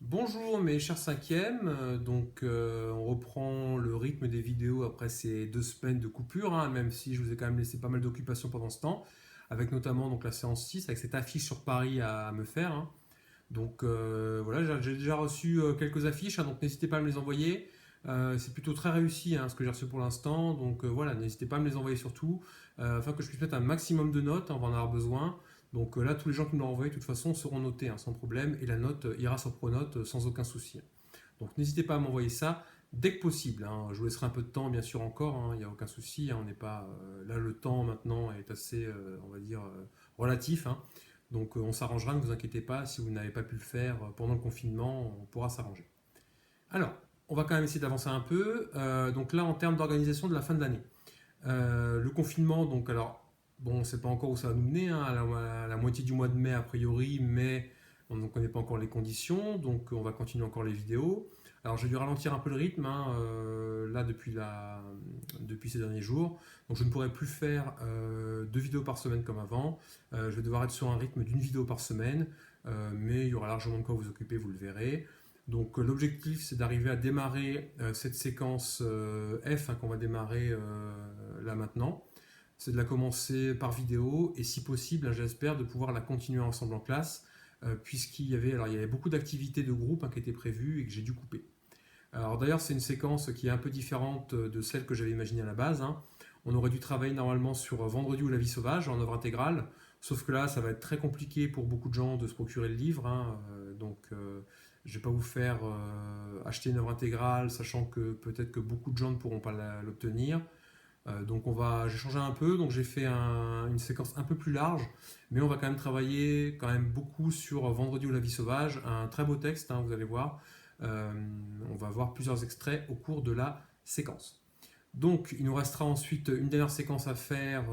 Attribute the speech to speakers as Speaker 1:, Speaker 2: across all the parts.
Speaker 1: Bonjour mes chers cinquièmes, on reprend le rythme des vidéos après ces 2 semaines de coupure, hein, même si je vous ai quand même laissé pas mal d'occupations pendant ce temps, avec notamment donc, la séance 6 avec cette affiche sur Paris à me faire, hein. Voilà, j'ai déjà reçu quelques affiches, hein, donc n'hésitez pas à me les envoyer. C'est plutôt très réussi, hein, ce que j'ai reçu pour l'instant, voilà, n'hésitez pas à me les envoyer surtout, afin que je puisse mettre un maximum de notes, hein, on va en avoir besoin. Là, tous les gens qui me l'ont envoyé, de toute façon, seront notés, hein, sans problème, et la note ira sur Pronote sans aucun souci. Donc n'hésitez pas à m'envoyer ça dès que possible, hein. Je vous laisserai un peu de temps, bien sûr, encore, hein, il n'y a aucun souci, hein, on n'est pas... là, le temps, maintenant, est assez, on va dire, relatif, hein. On s'arrangera, ne vous inquiétez pas, si vous n'avez pas pu le faire pendant le confinement, on pourra s'arranger. Alors, on va quand même essayer d'avancer un peu. Donc là, en termes d'organisation de la fin de l'année. Le confinement, bon, on ne sait pas encore où ça va nous mener, hein, à la moitié du mois de mai a priori, mais on ne connaît pas encore les conditions, donc on va continuer encore les vidéos. Alors j'ai dû ralentir un peu le rythme, hein, là depuis ces derniers jours, donc je ne pourrai plus faire 2 vidéos par semaine comme avant. Je vais devoir être sur un rythme d'une vidéo par semaine, mais il y aura largement de quoi vous occuper, vous le verrez. L'objectif c'est d'arriver à démarrer cette séquence F, hein, qu'on va démarrer là maintenant. C'est de la commencer par vidéo et si possible, hein, j'espère de pouvoir la continuer ensemble en classe, il y avait beaucoup d'activités de groupe, hein, qui étaient prévues et que j'ai dû couper. Alors d'ailleurs, c'est une séquence qui est un peu différente de celle que j'avais imaginée à la base, hein. On aurait dû travailler normalement sur Vendredi ou la vie sauvage en œuvre intégrale, sauf que là, ça va être très compliqué pour beaucoup de gens de se procurer le livre, hein. Je ne vais pas vous faire acheter une œuvre intégrale, sachant que peut-être que beaucoup de gens ne pourront pas l'obtenir. J'ai changé un peu, donc j'ai fait une séquence un peu plus large, mais on va quand même travailler quand même beaucoup sur Vendredi ou la vie sauvage, un très beau texte, hein, vous allez voir. Euh, on va voir plusieurs extraits au cours de la séquence. Donc, il nous restera ensuite une dernière séquence à faire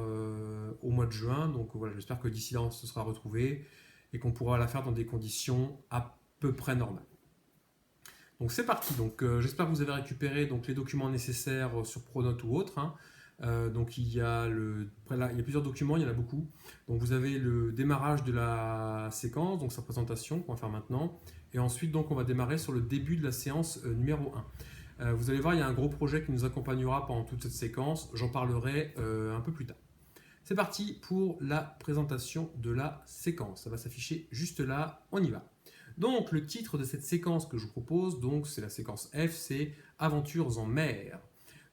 Speaker 1: au mois de juin. Voilà, j'espère que d'ici là, on se sera retrouvé et qu'on pourra la faire dans des conditions à peu près normales. Donc c'est parti. J'espère que vous avez récupéré les documents nécessaires sur Pronote ou autre, hein. Il y a plusieurs documents, il y en a beaucoup. Donc vous avez le démarrage de la séquence, donc sa présentation qu'on va faire maintenant. Et ensuite, on va démarrer sur le début de la séance numéro 1. Vous allez voir, il y a un gros projet qui nous accompagnera pendant toute cette séquence. J'en parlerai un peu plus tard. C'est parti pour la présentation de la séquence. Ça va s'afficher juste là, on y va. Donc le titre de cette séquence que je vous propose, c'est la séquence F, c'est Aventures en mer.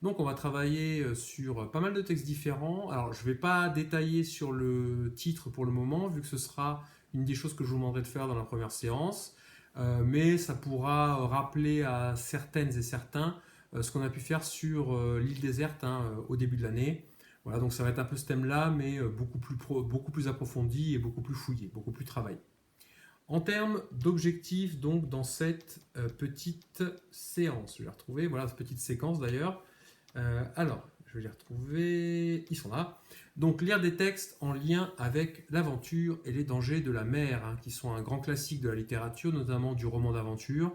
Speaker 1: Donc on va travailler sur pas mal de textes différents. Alors je ne vais pas détailler sur le titre pour le moment, vu que ce sera une des choses que je vous demanderai de faire dans la première séance. Mais ça pourra rappeler à certaines et certains ce qu'on a pu faire sur l'île déserte, hein, au début de l'année. Voilà, donc ça va être un peu ce thème-là, mais beaucoup plus approfondi et beaucoup plus fouillé, beaucoup plus travaillé. En termes d'objectifs, donc dans cette petite séance, je vais les retrouver, voilà cette petite séquence d'ailleurs. Je vais les retrouver, ils sont là. Donc lire des textes en lien avec l'aventure et les dangers de la mer, hein, qui sont un grand classique de la littérature, notamment du roman d'aventure.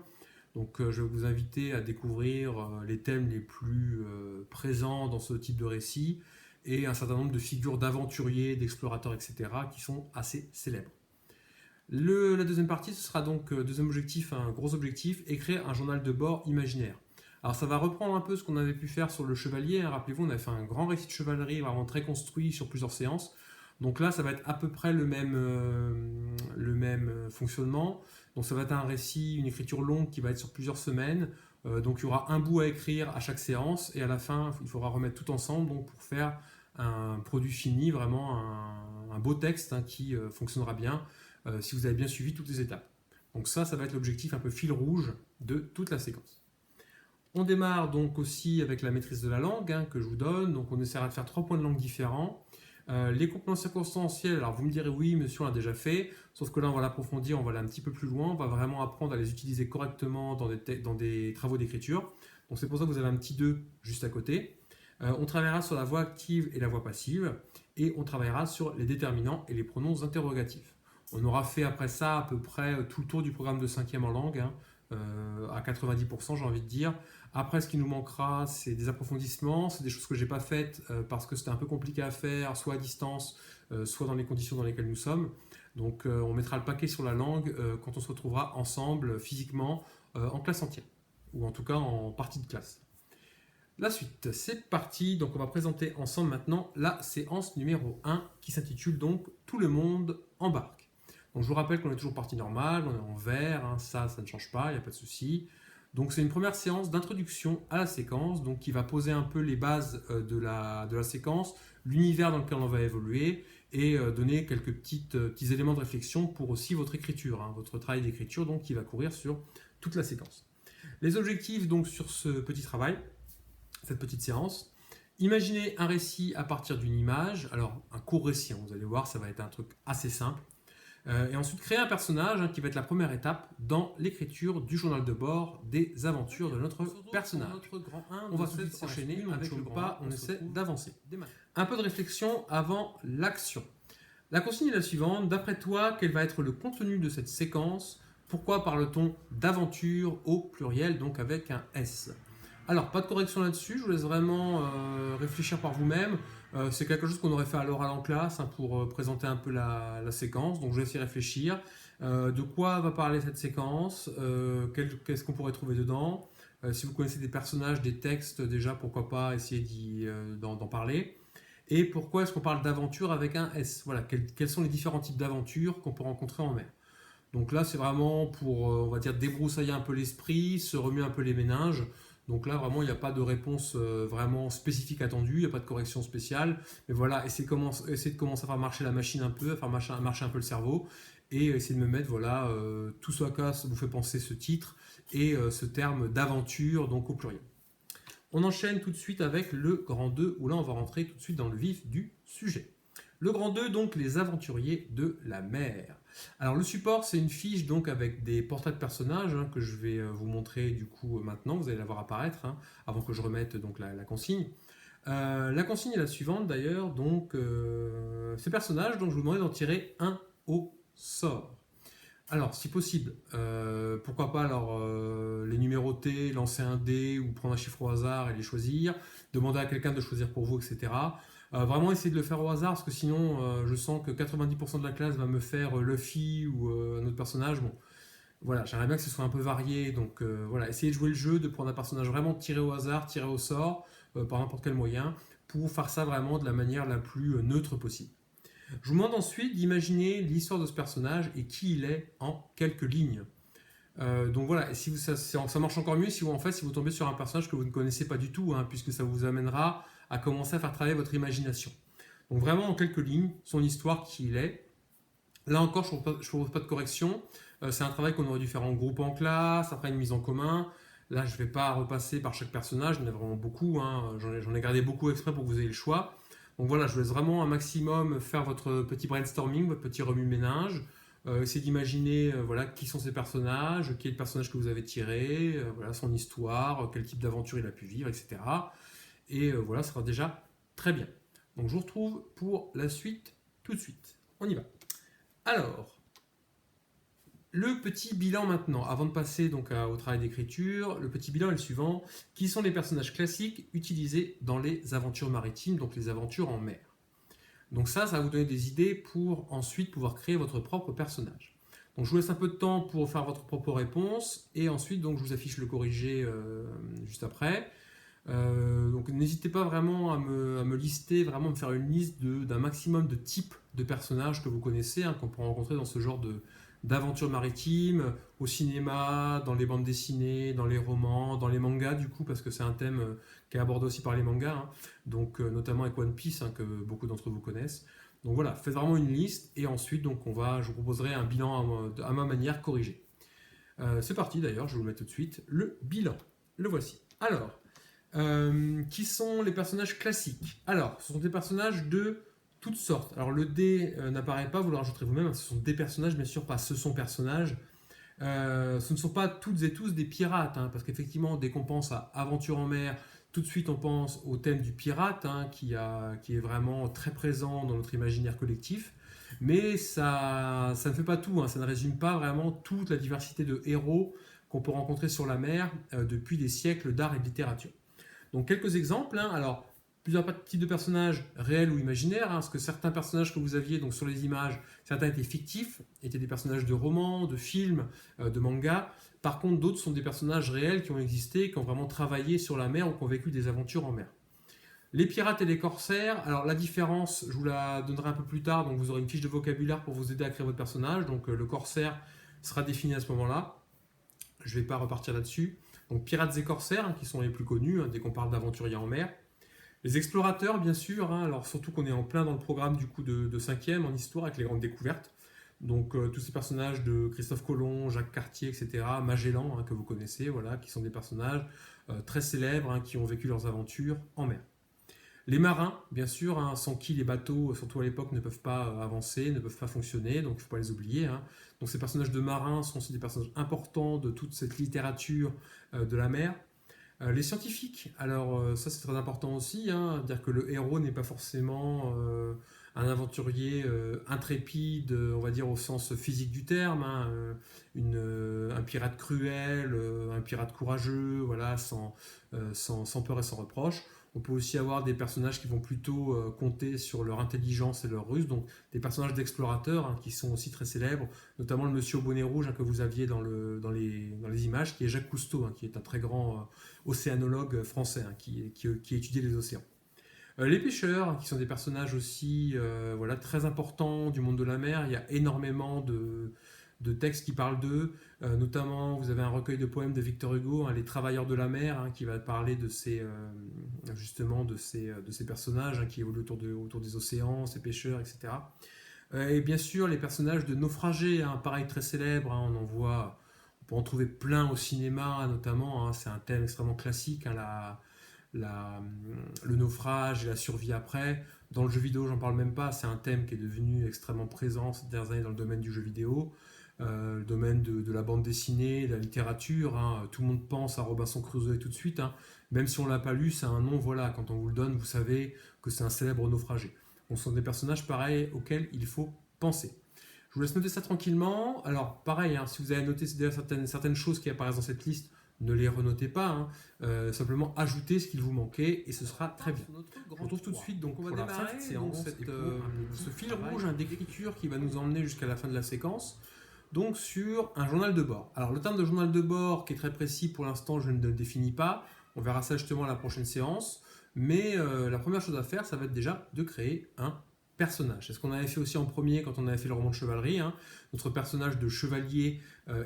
Speaker 1: Je vais vous inviter à découvrir les thèmes les plus présents dans ce type de récit et un certain nombre de figures d'aventuriers, d'explorateurs, etc., qui sont assez célèbres. La deuxième partie, ce sera deuxième objectif, un gros objectif, écrire un journal de bord imaginaire. Alors ça va reprendre un peu ce qu'on avait pu faire sur le chevalier, hein. Rappelez-vous, on avait fait un grand récit de chevalerie vraiment très construit sur plusieurs séances. Donc là, ça va être à peu près le même fonctionnement. Donc ça va être un récit, une écriture longue qui va être sur plusieurs semaines. Il y aura un bout à écrire à chaque séance et à la fin, il faudra remettre tout ensemble pour faire un produit fini, vraiment un beau texte, hein, qui fonctionnera bien si vous avez bien suivi toutes les étapes. Donc ça va être l'objectif un peu fil rouge de toute la séquence. On démarre donc aussi avec la maîtrise de la langue, hein, que je vous donne. Donc on essaiera de faire 3 points de langue différents. Les compléments circonstanciels, alors vous me direz oui, monsieur, on l'a déjà fait, sauf que là on va l'approfondir, on va aller un petit peu plus loin, on va vraiment apprendre à les utiliser correctement dans des travaux d'écriture. Donc c'est pour ça que vous avez un petit 2 juste à côté. On travaillera sur la voix active et la voix passive, et on travaillera sur les déterminants et les pronoms interrogatifs. On aura fait après ça à peu près tout le tour du programme de 5e en langue, hein, à 90% j'ai envie de dire. Après, ce qui nous manquera, c'est des approfondissements, c'est des choses que je n'ai pas faites parce que c'était un peu compliqué à faire, soit à distance, soit dans les conditions dans lesquelles nous sommes. Donc on mettra le paquet sur la langue quand on se retrouvera ensemble physiquement en classe entière, ou en tout cas en partie de classe. La suite, c'est parti. Donc on va présenter ensemble maintenant la séance numéro 1 qui s'intitule donc Tout le monde embarque. Donc je vous rappelle qu'on est toujours partie normale, on est en vert, hein, ça ne change pas, il n'y a pas de souci. Donc c'est une première séance d'introduction à la séquence, donc qui va poser un peu les bases de la séquence, l'univers dans lequel on va évoluer et donner quelques petits éléments de réflexion pour aussi votre écriture, hein, votre travail d'écriture donc qui va courir sur toute la séquence. Les objectifs donc sur ce petit travail, cette petite séance. Imaginez un récit à partir d'une image, alors un court récit, hein, vous allez voir, ça va être un truc assez simple. Et ensuite, créer un personnage hein, qui va être la première étape dans l'écriture du journal de bord des aventures de notre personnage. On va tout de suite enchaîner avec le pas, on essaie d'avancer. Un peu de réflexion avant l'action. La consigne est la suivante. D'après toi, quel va être le contenu de cette séquence? Pourquoi parle-t-on d'aventure au pluriel, donc avec un S? Alors, pas de correction là-dessus, je vous laisse vraiment réfléchir par vous-même. C'est quelque chose qu'on aurait fait à l'oral en classe hein, pour présenter un peu la séquence, donc je vais essayer de réfléchir. De quoi va parler cette séquence? Qu'est-ce qu'on pourrait trouver dedans? Si vous connaissez des personnages, des textes, déjà, pourquoi pas essayer d'en parler. Et pourquoi est-ce qu'on parle d'aventure avec un S? Voilà, quels sont les différents types d'aventures qu'on peut rencontrer en mer? Donc là, c'est vraiment pour, on va dire, débroussailler un peu l'esprit, se remuer un peu les méninges. Donc là, vraiment, il n'y a pas de réponse vraiment spécifique attendue, il n'y a pas de correction spéciale. Mais voilà, essayez de commencer à faire marcher la machine un peu, à faire marcher un peu le cerveau. Et essayer de me mettre, voilà, tout ce à quoi vous fait penser ce titre et ce terme d'aventure, donc au pluriel. On enchaîne tout de suite avec le grand 2, où là, on va rentrer tout de suite dans le vif du sujet. Le grand 2, donc, les aventuriers de la mer. Alors le support c'est une fiche donc avec des portraits de personnages hein, que je vais vous montrer du coup maintenant, vous allez la voir apparaître hein, avant que je remette donc la consigne. La consigne est la suivante d'ailleurs, donc ces personnages, donc je vous demande d'en tirer un au sort. Alors si possible, pourquoi pas alors les numéroter, lancer un dé ou prendre un chiffre au hasard et les choisir, demander à quelqu'un de choisir pour vous, etc. Vraiment essayer de le faire au hasard parce que sinon je sens que 90% de la classe va me faire Luffy ou un autre personnage. Bon, voilà, j'aimerais bien que ce soit un peu varié. Donc voilà, essayez de jouer le jeu, de prendre un personnage vraiment tiré au hasard, tiré au sort, par n'importe quel moyen, pour faire ça vraiment de la manière la plus neutre possible. Je vous demande ensuite d'imaginer l'histoire de ce personnage et qui il est en quelques lignes. Donc voilà, et si ça marche encore mieux si vous tombez sur un personnage que vous ne connaissez pas du tout, hein, puisque ça vous amènera à commencer à faire travailler votre imagination. Donc vraiment en quelques lignes, son histoire, qui il est. Là encore, je ne propose pas de correction. C'est un travail qu'on aurait dû faire en groupe en classe, après une mise en commun. Là, je ne vais pas repasser par chaque personnage, il y en a vraiment beaucoup. Hein. J'en ai gardé beaucoup exprès pour que vous ayez le choix. Donc voilà, je vous laisse vraiment un maximum faire votre petit brainstorming, votre petit remue-ménage. Essayez d'imaginer voilà, qui sont ces personnages, quel est le personnage que vous avez tiré, voilà, son histoire, quel type d'aventure il a pu vivre, etc. Et voilà, ça sera déjà très bien. Donc je vous retrouve pour la suite tout de suite. On y va. Alors, le petit bilan maintenant, avant de passer donc au travail d'écriture, le petit bilan est le suivant. Qui sont les personnages classiques utilisés dans les aventures maritimes, donc les aventures en mer? Donc ça va vous donner des idées pour ensuite pouvoir créer votre propre personnage. Donc je vous laisse un peu de temps pour faire votre propre réponse et ensuite donc, je vous affiche le corrigé juste après. Donc n'hésitez pas vraiment à me lister, vraiment me faire une liste d'un maximum de types de personnages que vous connaissez, hein, qu'on peut rencontrer dans ce genre d'aventure maritime, au cinéma, dans les bandes dessinées, dans les romans, dans les mangas du coup, parce que c'est un thème qui est abordé aussi par les mangas, hein, donc notamment avec One Piece, hein, que beaucoup d'entre vous connaissent. Donc voilà, faites vraiment une liste et ensuite donc je vous proposerai un bilan à ma manière corrigé. C'est parti d'ailleurs, je vais vous le mettre tout de suite. Le bilan, le voici. Alors, qui sont les personnages classiques? Alors, ce sont des personnages de toutes sortes. Alors, le dé n'apparaît pas, vous le rajouterez vous-même. Ce sont des personnages, bien sûr, pas ce sont personnages. Ce ne sont pas toutes et tous des pirates, hein, parce qu'effectivement, dès qu'on pense à aventure en mer, tout de suite on pense au thème du pirate, hein, qui est vraiment très présent dans notre imaginaire collectif. Mais ça ne fait pas tout, hein, ça ne résume pas vraiment toute la diversité de héros qu'on peut rencontrer sur la mer depuis des siècles d'art et de littérature. Donc quelques exemples, hein. Alors plusieurs types de personnages réels ou imaginaires, parce que certains personnages que vous aviez donc, sur les images, certains étaient fictifs, étaient des personnages de romans, de films, de mangas. Par contre, d'autres sont des personnages réels qui ont existé, qui ont vraiment travaillé sur la mer ou qui ont vécu des aventures en mer. Les pirates et les corsaires, alors la différence, je vous la donnerai un peu plus tard, donc vous aurez une fiche de vocabulaire pour vous aider à créer votre personnage. Donc le corsaire sera défini à ce moment-là. Je ne vais pas repartir là-dessus. Donc pirates et corsaires, qui sont les plus connus, dès qu'on parle d'aventuriers en mer. Les explorateurs, bien sûr, alors surtout qu'on est en plein dans le programme du coup de 5e en histoire avec les grandes découvertes. Donc tous ces personnages de Christophe Colomb, Jacques Cartier, etc., Magellan, que vous connaissez, voilà, qui sont des personnages très célèbres, qui ont vécu leurs aventures en mer. Les marins, bien sûr, sans qui les bateaux, surtout à l'époque, ne peuvent pas avancer, ne peuvent pas fonctionner, donc il ne faut pas les oublier. Donc ces personnages de marins sont aussi des personnages importants de toute cette littérature de la mer. Les scientifiques, alors ça c'est très important aussi, dire que le héros n'est pas forcément un aventurier intrépide, on va dire au sens physique du terme, un pirate cruel, un pirate courageux, voilà, sans peur et sans reproche. On peut aussi avoir des personnages qui vont plutôt compter sur leur intelligence et leur ruse, donc des personnages d'explorateurs qui sont aussi très célèbres, notamment le monsieur au bonnet rouge que vous aviez dans les images, qui est Jacques Cousteau, qui est un très grand océanologue français qui étudie les océans. Les pêcheurs, qui sont des personnages aussi très importants du monde de la mer, il y a énormément de textes qui parlent d'eux, notamment vous avez un recueil de poèmes de Victor Hugo, Les Travailleurs de la mer, qui va parler de ces personnages qui évoluent autour des océans, ces pêcheurs, etc. Et bien sûr les personnages de naufragés, pareil très célèbres, on peut en trouver plein au cinéma notamment, c'est un thème extrêmement classique, le naufrage et la survie après. Dans le jeu vidéo, j'en parle même pas, c'est un thème qui est devenu extrêmement présent ces dernières années dans le domaine du jeu vidéo, le domaine de la bande dessinée, de la littérature. Tout le monde pense à Robinson Crusoe tout de suite, même si on l'a pas lu, c'est un nom, voilà, quand on vous le donne, vous savez que c'est un célèbre naufragé. Ce sont des personnages pareils auxquels il faut penser. Je vous laisse noter ça tranquillement. Alors pareil, si vous avez noté certaines choses qui apparaissent dans cette liste, ne les renotez pas, simplement ajoutez ce qu'il vous manquait et ce sera très bien. Je retrouve tout de suite donc on va démarrer ce fil rouge d'écriture qui va nous emmener jusqu'à la fin de la séquence, donc sur un journal de bord. Alors le terme de journal de bord qui est très précis pour l'instant je ne le définis pas, on verra ça justement à la prochaine séance, mais la première chose à faire ça va être déjà de créer un personnage. C'est ce qu'on avait fait aussi en premier quand on avait fait le roman de chevalerie. Notre personnage de chevalier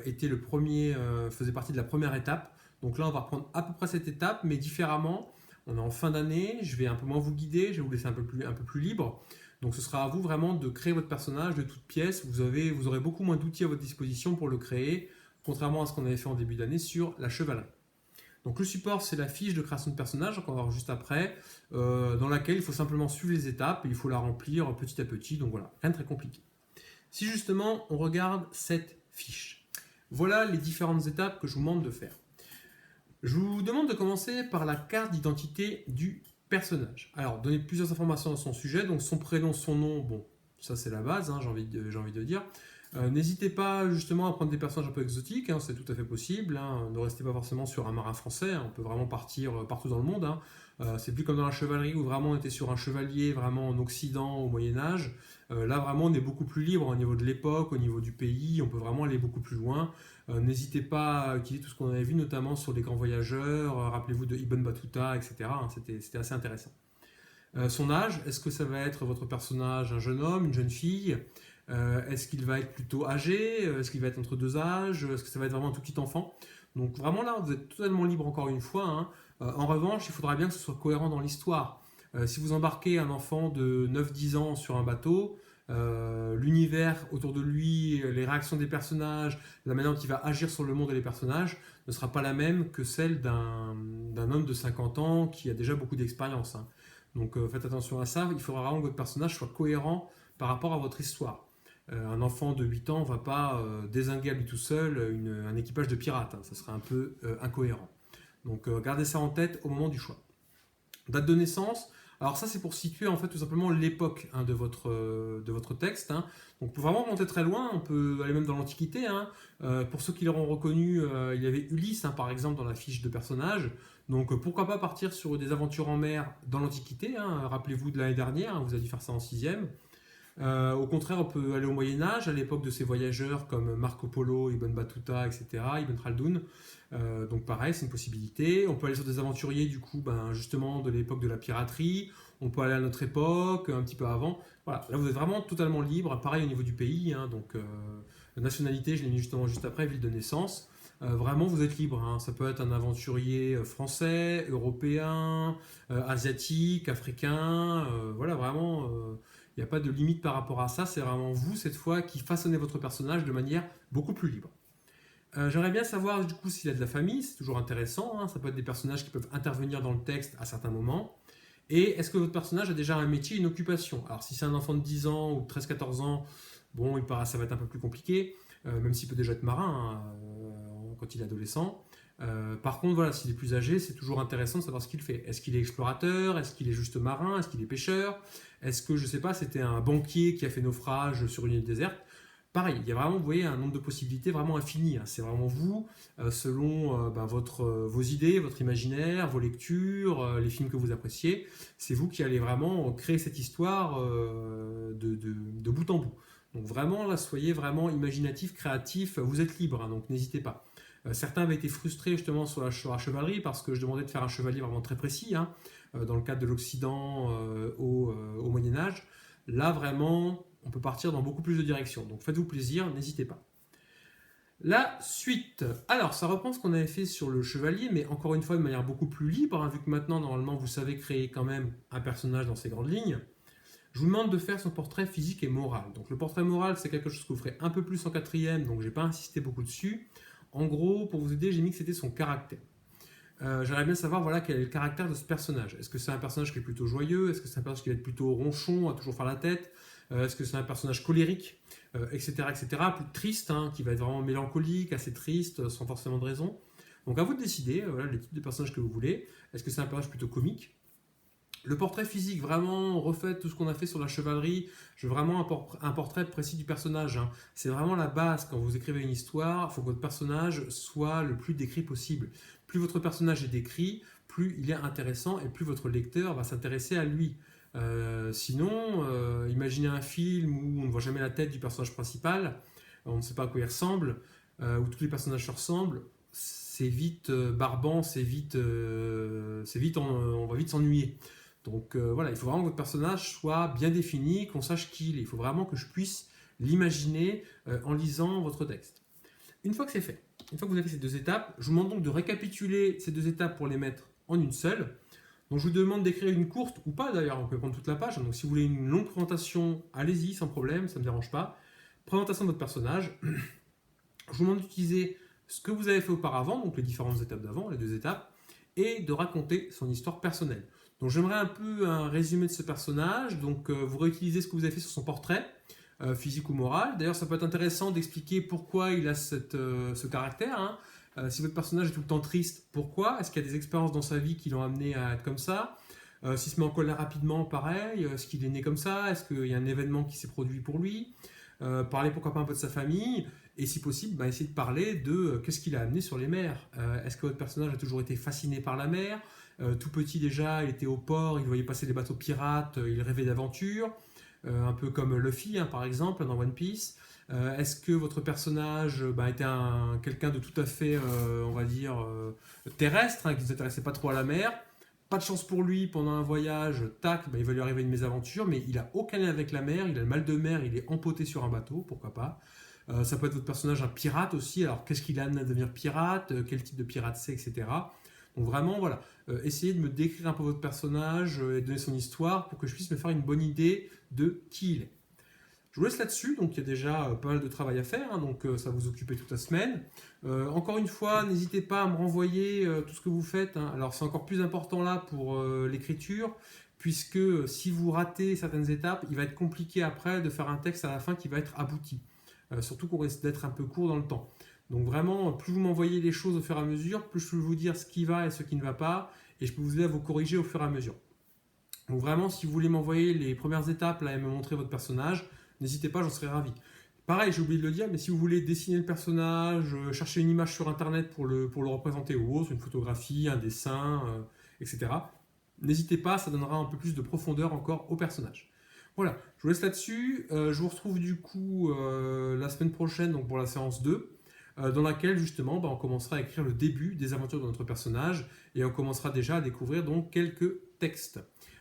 Speaker 1: était le premier, faisait partie de la première étape. Donc là, on va reprendre à peu près cette étape, mais différemment. On est en fin d'année, je vais un peu moins vous guider, je vais vous laisser un peu plus libre. Donc ce sera à vous vraiment de créer votre personnage de toutes pièces. Vous aurez beaucoup moins d'outils à votre disposition pour le créer, contrairement à ce qu'on avait fait en début d'année sur la chevalerie. Donc le support, c'est la fiche de création de personnage, qu'on va voir juste après, dans laquelle il faut simplement suivre les étapes et il faut la remplir petit à petit. Donc voilà, rien de très compliqué. Si justement on regarde cette fiche, voilà les différentes étapes que je vous demande de faire. Je vous demande de commencer par la carte d'identité du personnage. Alors, donner plusieurs informations à son sujet, donc son prénom, son nom, bon, ça c'est la base, j'ai envie de dire. N'hésitez pas justement à prendre des personnages un peu exotiques, c'est tout à fait possible. Ne restez pas forcément sur un marin français, on peut vraiment partir partout dans le monde. C'est plus comme dans la chevalerie où vraiment on était sur un chevalier vraiment en Occident au Moyen-Âge. Là vraiment on est beaucoup plus libre au niveau de l'époque, au niveau du pays, on peut vraiment aller beaucoup plus loin. N'hésitez pas à utiliser tout ce qu'on avait vu, notamment sur les grands voyageurs, rappelez-vous de Ibn Battuta, etc. C'était assez intéressant. Son âge, est-ce que ça va être votre personnage un jeune homme, une jeune fille ? Est-ce qu'il va être plutôt âgé ? Est-ce qu'il va être entre deux âges ? Est-ce que ça va être vraiment un tout petit enfant ? Donc vraiment là, vous êtes totalement libre encore une fois. En revanche, il faudra bien que ce soit cohérent dans l'histoire. Si vous embarquez un enfant de 9-10 ans sur un bateau, l'univers autour de lui, les réactions des personnages, la manière dont il va agir sur le monde et les personnages ne sera pas la même que celle d'un homme de 50 ans qui a déjà beaucoup d'expérience. Donc faites attention à ça, il faudra vraiment que votre personnage soit cohérent par rapport à votre histoire. Un enfant de 8 ans ne va pas dézinguer à lui tout seul un équipage de pirates, ça serait un peu incohérent. Donc gardez ça en tête au moment du choix. Date de naissance, Alors ça, c'est pour situer en fait tout simplement l'époque de votre texte. Hein. Donc pour vraiment monter très loin, on peut aller même dans l'Antiquité. Hein. Pour ceux qui l'auront reconnu, il y avait Ulysse, hein, par exemple, dans la fiche de personnage. Donc pourquoi pas partir sur des aventures en mer dans l'Antiquité. Hein. Rappelez-vous de l'année dernière, hein, vous avez dû faire ça en sixième. Au contraire, on peut aller au Moyen-Âge, à l'époque de ces voyageurs comme Marco Polo, Ibn Battuta, etc., Ibn Khaldoun. Donc pareil, c'est une possibilité. On peut aller sur des aventuriers, du coup, justement, de l'époque de la piraterie. On peut aller à notre époque, un petit peu avant. Voilà, là, vous êtes vraiment totalement libre. Pareil au niveau du pays. Hein, donc, la nationalité, je l'ai mis justement juste après, ville de naissance. Vraiment, vous êtes libre. Hein. Ça peut être un aventurier français, européen, asiatique, africain. Voilà, vraiment... il n'y a pas de limite par rapport à ça, c'est vraiment vous, cette fois, qui façonnez votre personnage de manière beaucoup plus libre. J'aimerais bien savoir, du coup, s'il a de la famille, c'est toujours intéressant, hein, ça peut être des personnages qui peuvent intervenir dans le texte à certains moments. Et est-ce que votre personnage a déjà un métier, une occupation? Alors, si c'est un enfant de 10 ans ou 13-14 ans, bon, ça va être un peu plus compliqué, même s'il peut déjà être marin hein, quand il est adolescent. Par contre, voilà, s'il est plus âgé, c'est toujours intéressant de savoir ce qu'il fait. Est-ce qu'il est explorateur? Est-ce qu'il est juste marin? Est-ce qu'il est pêcheur? Est-ce que, je ne sais pas, c'était un banquier qui a fait naufrage sur une île déserte? Pareil, il y a vraiment, vous voyez, un nombre de possibilités vraiment infini. Hein. C'est vraiment vous, selon vos idées, votre imaginaire, vos lectures, les films que vous appréciez. C'est vous qui allez vraiment créer cette histoire de bout en bout. Donc vraiment, là, soyez vraiment imaginatif, créatif, vous êtes libre, hein, donc n'hésitez pas. Certains avaient été frustrés justement sur la chevalerie parce que je demandais de faire un chevalier vraiment très précis, hein, dans le cadre de l'Occident au Moyen-Âge. Là, vraiment, on peut partir dans beaucoup plus de directions. Donc faites-vous plaisir, n'hésitez pas. La suite. Alors, ça reprend ce qu'on avait fait sur le chevalier, mais encore une fois de manière beaucoup plus libre, hein, vu que maintenant, normalement, vous savez créer quand même un personnage dans ses grandes lignes. Je vous demande de faire son portrait physique et moral. Donc le portrait moral, c'est quelque chose que vous ferez un peu plus en quatrième, donc je n'ai pas insisté beaucoup dessus. En gros, pour vous aider, j'ai mis que c'était son caractère. J'aimerais bien savoir voilà, quel est le caractère de ce personnage. Est-ce que c'est un personnage qui est plutôt joyeux? Est-ce que c'est un personnage qui va être plutôt ronchon, à toujours faire la tête? Est-ce que c'est un personnage colérique, etc., etc., plus triste, hein, qui va être vraiment mélancolique, assez triste, sans forcément de raison? Donc à vous de décider voilà, les types de personnages que vous voulez. Est-ce que c'est un personnage plutôt comique? Le portrait physique, vraiment, refait tout ce qu'on a fait sur la chevalerie. Je veux vraiment un portrait précis du personnage. Hein. C'est vraiment la base. Quand vous écrivez une histoire, il faut que votre personnage soit le plus décrit possible. Plus votre personnage est décrit, plus il est intéressant et plus votre lecteur va s'intéresser à lui. Sinon, imaginez un film où on ne voit jamais la tête du personnage principal, on ne sait pas à quoi il ressemble, où tous les personnages se ressemblent. C'est vite barbant, on va vite s'ennuyer. Donc voilà, il faut vraiment que votre personnage soit bien défini, qu'on sache qui il est. Il faut vraiment que je puisse l'imaginer en lisant votre texte. Une fois que c'est fait, une fois que vous avez fait ces deux étapes, je vous demande donc de récapituler ces deux étapes pour les mettre en une seule. Donc je vous demande d'écrire une courte, ou pas d'ailleurs, on peut prendre toute la page. Donc si vous voulez une longue présentation, allez-y, sans problème, ça ne me dérange pas. Présentation de votre personnage. Je vous demande d'utiliser ce que vous avez fait auparavant, donc les différentes étapes d'avant, les deux étapes, et de raconter son histoire personnelle. Donc j'aimerais un peu un résumé de ce personnage. Donc vous réutilisez ce que vous avez fait sur son portrait, physique ou moral. D'ailleurs, ça peut être intéressant d'expliquer pourquoi il a ce caractère. Hein. Si votre personnage est tout le temps triste, pourquoi? Est-ce qu'il y a des expériences dans sa vie qui l'ont amené à être comme ça? S'il se met en colère rapidement, pareil. Est-ce qu'il est né comme ça? Est-ce qu'il y a un événement qui s'est produit pour lui? Parler pourquoi pas un peu de sa famille. Et si possible, essayer de parler de qu'est-ce qu'il a amené sur les mers. Est-ce que votre personnage a toujours été fasciné par la mer? Tout petit déjà, il était au port, il voyait passer des bateaux pirates, il rêvait d'aventure. Un peu comme Luffy, hein, par exemple, dans One Piece. Est-ce que votre personnage était quelqu'un de tout à fait, on va dire, terrestre, hein, qui ne s'intéressait pas trop à la mer? Pas de chance pour lui, pendant un voyage, tac, il va lui arriver une mésaventure, mais il n'a aucun lien avec la mer, il a le mal de mer, il est empoté sur un bateau, pourquoi pas. Ça peut être votre personnage un pirate aussi, alors qu'est-ce qu'il a amené à devenir pirate, quel type de pirate c'est, etc. Donc vraiment, voilà, essayez de me décrire un peu votre personnage et donner son histoire pour que je puisse me faire une bonne idée de qui il est. Je vous laisse là-dessus, donc il y a déjà pas mal de travail à faire, hein, donc ça va vous occuper toute la semaine. Encore une fois, n'hésitez pas à me renvoyer tout ce que vous faites. Hein. Alors c'est encore plus important là pour l'écriture, puisque si vous ratez certaines étapes, il va être compliqué après de faire un texte à la fin qui va être abouti. Surtout qu'on risque d'être un peu court dans le temps. Donc vraiment, plus vous m'envoyez les choses au fur et à mesure, plus je peux vous dire ce qui va et ce qui ne va pas, et je peux vous aider à vous corriger au fur et à mesure. Donc vraiment, si vous voulez m'envoyer les premières étapes là, et me montrer votre personnage, n'hésitez pas, j'en serais ravi. Pareil, j'ai oublié de le dire, mais si vous voulez dessiner le personnage, chercher une image sur Internet pour le représenter ou autre, une photographie, un dessin, etc., n'hésitez pas, ça donnera un peu plus de profondeur encore au personnage. Voilà, je vous laisse là-dessus. Je vous retrouve du coup la semaine prochaine donc pour la séance 2, dans laquelle justement on commencera à écrire le début des aventures de notre personnage et on commencera déjà à découvrir donc quelques textes.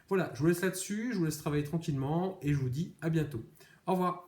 Speaker 1: Voilà, je vous laisse là-dessus, je vous laisse travailler tranquillement et je vous dis à bientôt. Au revoir.